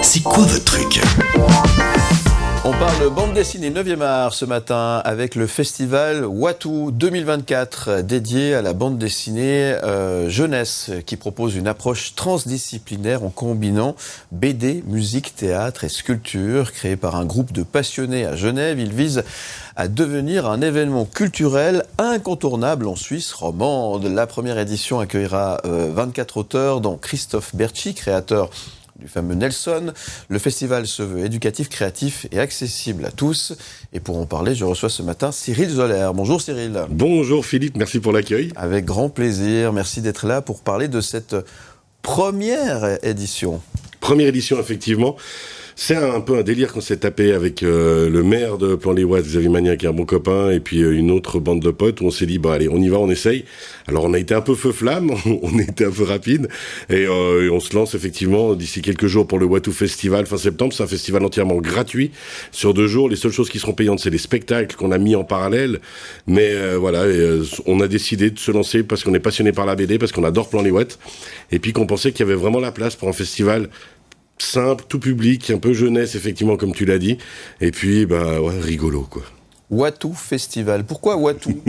C'est quoi votre truc ? On parle bande dessinée 9e art ce matin avec le festival Watou 2024 dédié à la bande dessinée jeunesse qui propose une approche transdisciplinaire en combinant BD, musique, théâtre et sculpture. Créé par un groupe de passionnés à Genève, il vise à devenir un événement culturel incontournable en Suisse romande. La première édition accueillera 24 auteurs dont Christophe Berchi, créateur du fameux Nelson. Le festival se veut éducatif, créatif et accessible à tous. Et pour en parler, je reçois ce matin Cyril Zoller. Bonjour Cyril. Bonjour Philippe, merci pour l'accueil. Avec grand plaisir, merci d'être là pour parler de cette première édition. Première édition, effectivement. C'est un peu un délire qu'on s'est tapé avec le maire de Plan-les-Ouates, Xavier Magnac, qui est un bon copain, et puis une autre bande de potes où on s'est dit, bah allez, on y va, on essaye. Alors on a été un peu feu-flamme, on était un peu rapide, et on se lance effectivement d'ici quelques jours pour le Watou Festival, fin septembre. C'est un festival entièrement gratuit, sur 2 jours. Les seules choses qui seront payantes, c'est les spectacles qu'on a mis en parallèle. Mais on a décidé de se lancer parce qu'on est passionné par la BD, parce qu'on adore Plan-les-Ouates, et puis qu'on pensait qu'il y avait vraiment la place pour un festival simple, tout public, un peu jeunesse, effectivement, comme tu l'as dit. Et puis, rigolo, quoi. Watou Festival. Pourquoi Watou ?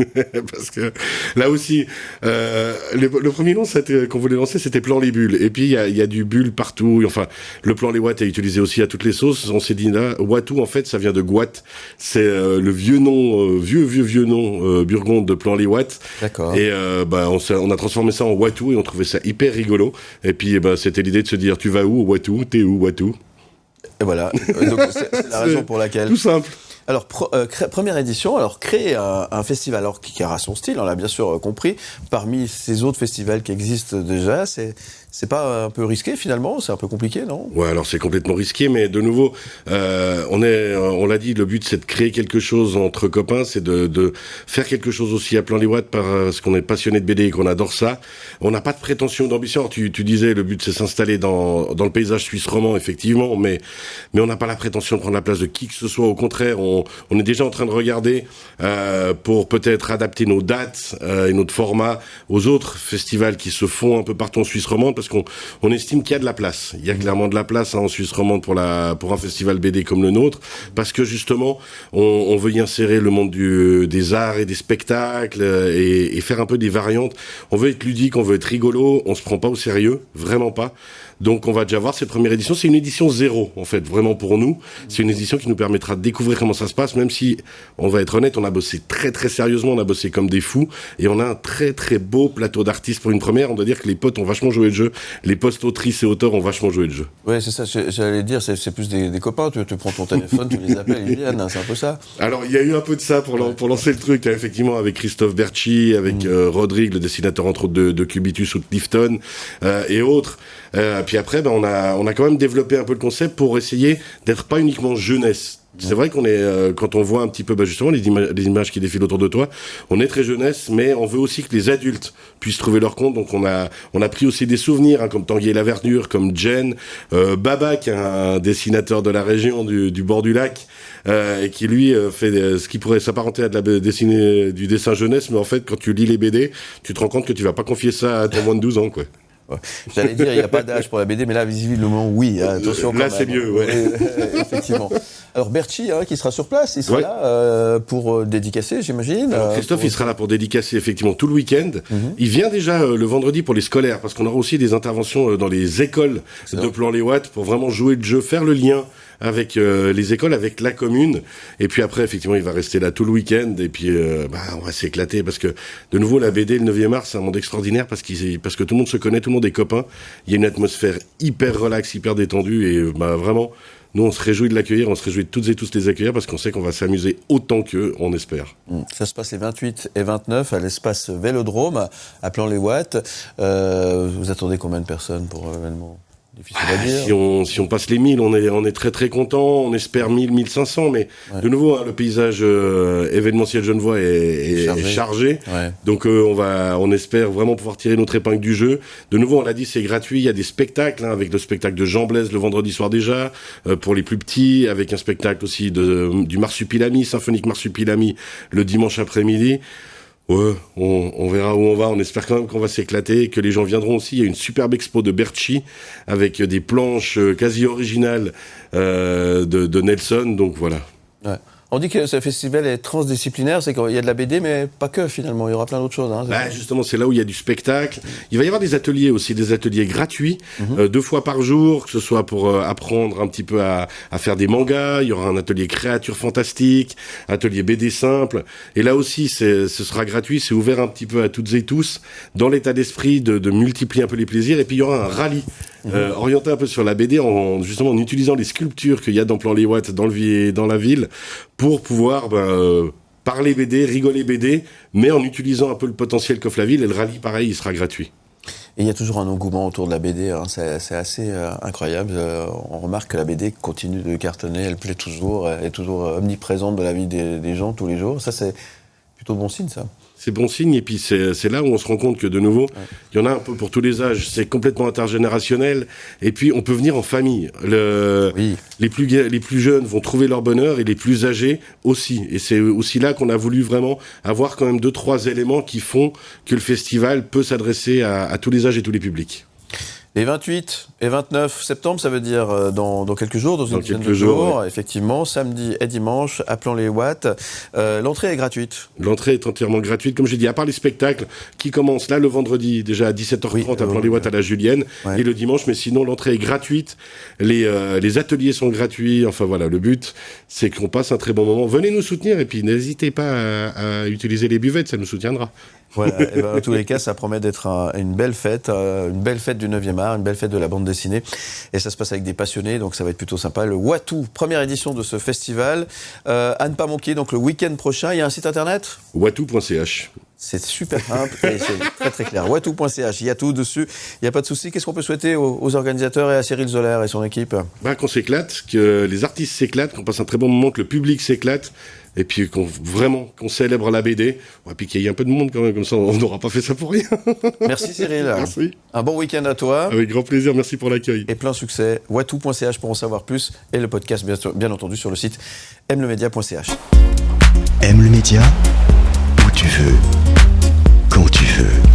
Parce que là aussi, le premier nom qu'on voulait lancer, c'était Plan les Bulles. Et puis il y a du bulle partout. Enfin, le Plan les Ouates est utilisé aussi à toutes les sauces. On s'est dit là, Watou en fait, ça vient de Gouat. C'est le vieux nom, vieux nom burgonde de Plan les Ouates. D'accord. Et on a transformé ça en Watou et on trouvait ça hyper rigolo. Et puis c'était l'idée de se dire, tu vas où Watou ? T'es où Watou ? Et voilà. Donc c'est la raison pour laquelle. Tout simple. Alors, première édition, alors créer un festival alors, qui aura son style, on l'a bien sûr compris, parmi ces autres festivals qui existent déjà, c'est pas un peu risqué finalement ? C'est un peu compliqué, non ? Ouais, alors c'est complètement risqué, mais de nouveau, on l'a dit, le but c'est de créer quelque chose entre copains, c'est de faire quelque chose aussi à Plan-les-Ouates parce qu'on est passionné de BD et qu'on adore ça. On n'a pas de prétention, d'ambition. Alors, tu disais, le but c'est s'installer dans le paysage suisse roman, effectivement, mais on n'a pas la prétention de prendre la place de qui que ce soit. Au contraire, on est déjà en train de regarder pour peut-être adapter nos dates et notre format aux autres festivals qui se font un peu partout en Suisse romande, parce qu'on estime qu'il y a de la place. Il y a clairement de la place en Suisse romande pour un festival BD comme le nôtre, parce que justement, on veut y insérer le monde des arts et des spectacles et faire un peu des variantes. On veut être ludique, on veut être rigolo, on se prend pas au sérieux, vraiment pas. Donc on va déjà voir cette première édition. C'est une édition 0 en fait, vraiment pour nous. C'est une édition qui nous permettra de découvrir comment ça se passe, même si, on va être honnête, on a bossé très très sérieusement, on a bossé comme des fous, et on a un très très beau plateau d'artistes pour une première. On doit dire que les potes ont vachement joué le jeu, les post-autrices et auteurs ont vachement joué le jeu. Ouais, c'est ça, j'allais dire, c'est plus des copains, tu prends ton téléphone, tu les appelles, ils viennent, c'est un peu ça. Alors il y a eu un peu de ça pour lancer le truc, hein, effectivement, avec Christophe Berchi, avec Rodrigue, le dessinateur entre autres de Cubitus ou de Clifton, et autres. Puis après, on a quand même développé un peu le concept pour essayer d'être pas uniquement jeunesse. C'est vrai qu'on est, quand on voit un petit peu, justement, les images qui défilent autour de toi, on est très jeunesse, mais on veut aussi que les adultes puissent trouver leur compte. Donc on a pris aussi des souvenirs, hein, comme Tanguy et la Verdure, comme Jen, Baba, qui est un dessinateur de la région du bord du lac, et qui lui fait ce qui pourrait s'apparenter à du dessin jeunesse, mais en fait, quand tu lis les BD, tu te rends compte que tu vas pas confier ça à ton moins de 12 ans, quoi. Ouais. J'allais dire, il n'y a pas d'âge pour la BD, mais là, visiblement, oui. Attention. Là, c'est mieux, ouais. Effectivement. Alors, Berchi, qui sera sur place, il sera là pour dédicacer, j'imagine. Alors, Christophe, il sera là pour dédicacer, effectivement, tout le week-end. Il vient déjà le vendredi pour les scolaires, parce qu'on aura aussi des interventions dans les écoles de Plan-les-Ouates pour vraiment jouer le jeu, faire le lien avec les écoles, avec la commune. Et puis après, effectivement, il va rester là tout le week-end. Et puis, on va s'éclater parce que, de nouveau, la BD, le 9e art, c'est un monde extraordinaire parce que tout le monde se connaît, tout le monde est copain. Il y a une atmosphère hyper relaxe, hyper détendue. Et vraiment, nous, on se réjouit de l'accueillir. On se réjouit de toutes et tous les accueillir parce qu'on sait qu'on va s'amuser autant qu'eux, on espère. Ça se passe les 28 et 29 à l'espace Vélodrome à Plan-les-Ouates. Vous attendez combien de personnes pour l'événement ? Difficile à dire. Si on passe les 1000, on est très très content. On espère 1000, 1500, mais de nouveau, le paysage événementiel genevois est chargé. Ouais. Donc on espère vraiment pouvoir tirer notre épingle du jeu. De nouveau, on l'a dit, c'est gratuit. Il y a des spectacles, avec le spectacle de Jean Blaise le vendredi soir déjà, pour les plus petits, avec un spectacle aussi du Marsupilami, symphonique Marsupilami, le dimanche après-midi. Ouais, on verra où on va. On espère quand même qu'on va s'éclater et que les gens viendront aussi. Il y a une superbe expo de Berchi avec des planches quasi originales de Nelson. Donc voilà. Ouais. On dit que ce festival est transdisciplinaire, c'est qu'il y a de la BD, mais pas que finalement, il y aura plein d'autres choses. Hein, justement, c'est là où il y a du spectacle. Il va y avoir des ateliers aussi, des ateliers gratuits, 2 fois par jour, que ce soit pour apprendre un petit peu à faire des mangas. Il y aura un atelier créatures fantastiques, atelier BD simple. Et là aussi, ce sera gratuit, c'est ouvert un petit peu à toutes et tous, dans l'état d'esprit de multiplier un peu les plaisirs. Et puis il y aura un rallye orienté un peu sur la BD, justement en utilisant les sculptures qu'il y a dans Plan-les-Ouates, dans la ville, pour pouvoir parler BD, rigoler BD, mais en utilisant un peu le potentiel qu'offre la ville. Et le rallye, pareil, il sera gratuit. Et il y a toujours un engouement autour de la BD, hein. C'est assez incroyable. On remarque que la BD continue de cartonner, elle plaît toujours, elle est toujours omniprésente dans la vie des gens tous les jours. Ça, c'est plutôt bon signe, ça. C'est bon signe, et puis c'est là où on se rend compte que de nouveau, il y en a un peu pour tous les âges, c'est complètement intergénérationnel, et puis on peut venir en famille. Les plus jeunes vont trouver leur bonheur, et les plus âgés aussi. Et c'est aussi là qu'on a voulu vraiment avoir quand même 2-3 éléments qui font que le festival peut s'adresser à tous les âges et tous les publics. Les 28 et 29 septembre, ça veut dire dans quelques jours, dans une dizaine de jours, ouais. Effectivement, samedi et dimanche, à Plan-les-Ouates. L'entrée est gratuite. L'entrée est entièrement gratuite, comme j'ai dit, à part les spectacles qui commencent là le vendredi, déjà à 17h30 à Plan-les-Ouates à la Julienne, et le dimanche, mais sinon l'entrée est gratuite, les ateliers sont gratuits, enfin voilà, le but c'est qu'on passe un très bon moment. Venez nous soutenir, et puis n'hésitez pas à utiliser les buvettes, ça nous soutiendra. Voilà, et ben, dans tous les cas, ça promet d'être une belle fête du 9e art, une belle fête de la bande dessinée. Et ça se passe avec des passionnés, donc ça va être plutôt sympa. Le Watou, première édition de ce festival. À ne pas manquer, donc le week-end prochain, il y a un site internet ? Watou.ch. C'est super simple et c'est très très clair. Watou.ch, il y a tout dessus, il n'y a pas de souci. Qu'est-ce qu'on peut souhaiter aux organisateurs et à Cyril Zoller et son équipe ? Qu'on s'éclate, que les artistes s'éclatent, qu'on passe un très bon moment, que le public s'éclate, et puis qu'on célèbre la BD, et puis qu'il y ait un peu de monde quand même, comme ça on n'aura pas fait ça pour rien. Merci Cyril. Merci. Un bon week-end à toi. Avec grand plaisir, merci pour l'accueil. Et plein succès. Watou.ch pour en savoir plus, et le podcast bien entendu sur le site aime-le-média.ch. Aime le média, où tu veux, quand tu veux.